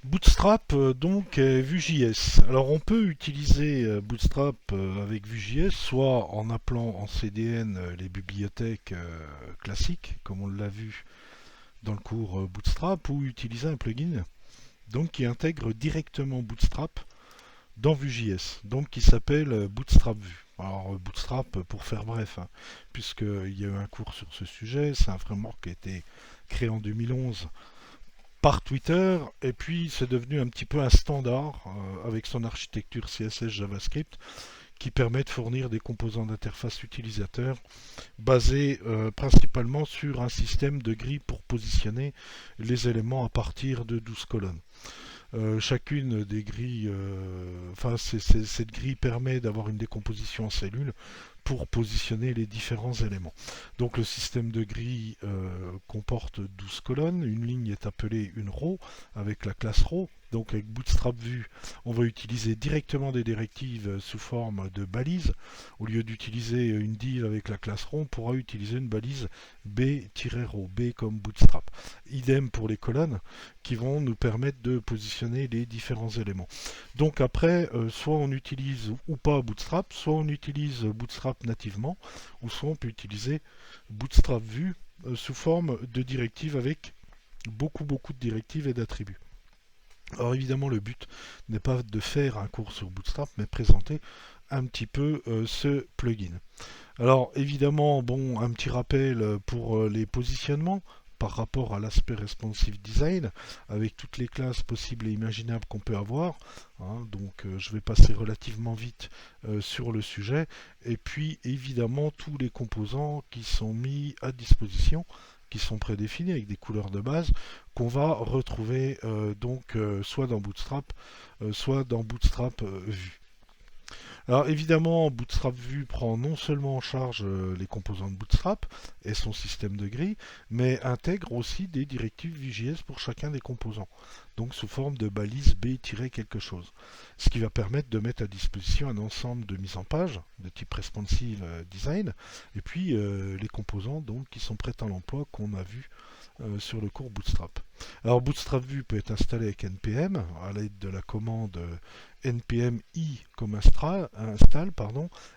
Bootstrap donc est Vue.js. Alors on peut utiliser Bootstrap avec Vue.js soit en appelant en CDN les bibliothèques classiques comme on l'a vu dans le cours Bootstrap ou utiliser un plugin donc qui intègre directement Bootstrap dans Vue.js donc qui s'appelle Bootstrap Vue. Alors Bootstrap pour faire bref hein, puisqu'il y a eu un cours sur ce sujet, c'est un framework qui a été créé en 2011 par Twitter, et puis c'est devenu un petit peu un standard avec son architecture CSS JavaScript qui permet de fournir des composants d'interface utilisateur basés principalement sur un système de grilles pour positionner les éléments à partir de 12 colonnes. Chacune des grilles, cette grille permet d'avoir une décomposition en cellules pour positionner les différents éléments. Donc le système de grille comporte 12 colonnes, une ligne est appelée une row avec la classe row. Donc avec Bootstrap Vue, on va utiliser directement des directives sous forme de balises. Au lieu d'utiliser une div avec la classe row, on pourra utiliser une balise b-row, b comme Bootstrap. Idem pour les colonnes qui vont nous permettre de positionner les différents éléments. Donc après, soit on utilise ou pas Bootstrap, soit on utilise Bootstrap nativement, ou soit on peut utiliser Bootstrap Vue sous forme de directives avec beaucoup de directives et d'attributs. Alors évidemment le but n'est pas de faire un cours sur Bootstrap, mais présenter un petit peu ce plugin. Alors évidemment, bon, un petit rappel pour les positionnements par rapport à l'aspect responsive design, avec toutes les classes possibles et imaginables qu'on peut avoir. Hein, donc je vais passer relativement vite sur le sujet. Et puis évidemment tous les composants qui sont mis à disposition, qui sont prédéfinis avec des couleurs de base, qu'on va retrouver soit dans Bootstrap, soit dans Bootstrap Vue. Alors évidemment, Bootstrap Vue prend non seulement en charge les composants de Bootstrap et son système de grille, mais intègre aussi des directives Vue.js pour chacun des composants, donc sous forme de balise b-quelque chose. Ce qui va permettre de mettre à disposition un ensemble de mise en page de type responsive design, et puis les composants donc, qui sont prêts à l'emploi qu'on a vu sur le cours Bootstrap. Alors Bootstrap Vue peut être installé avec npm à l'aide de la commande npm i comme install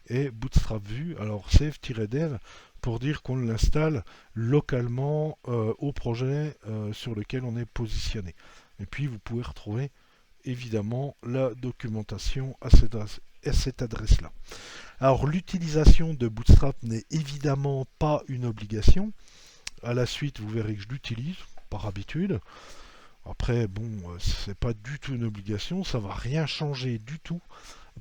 et Bootstrap Vue, alors save-dev pour dire qu'on l'installe localement au projet sur lequel on est positionné. Et puis vous pouvez retrouver évidemment la documentation à cette adresse-là. Alors l'utilisation de Bootstrap n'est évidemment pas une obligation. À la suite, vous verrez que je l'utilise par habitude. Après, bon, c'est pas du tout une obligation, ça va rien changer du tout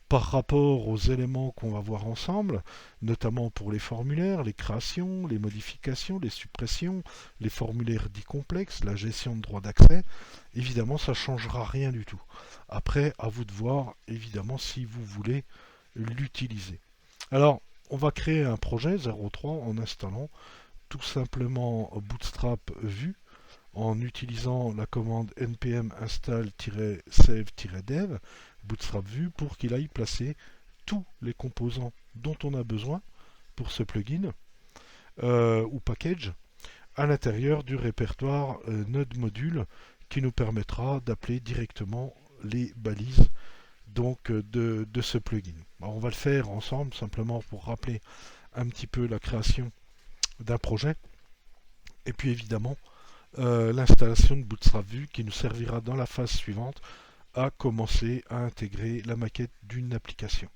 par rapport aux éléments qu'on va voir ensemble, notamment pour les formulaires, les créations, les modifications, les suppressions, les formulaires dits complexes, la gestion de droits d'accès. Évidemment, ça ne changera rien du tout. Après, à vous de voir, évidemment, si vous voulez l'utiliser. Alors, on va créer un projet 03 en installant tout simplement Bootstrap Vue en utilisant la commande npm install-save-dev Bootstrap Vue pour qu'il aille placer tous les composants dont on a besoin pour ce plugin ou package à l'intérieur du répertoire node module qui nous permettra d'appeler directement les balises de ce plugin. Alors on va le faire ensemble simplement pour rappeler un petit peu la création d'un projet et puis évidemment l'installation de Bootstrap Vue qui nous servira dans la phase suivante à commencer à intégrer la maquette d'une application.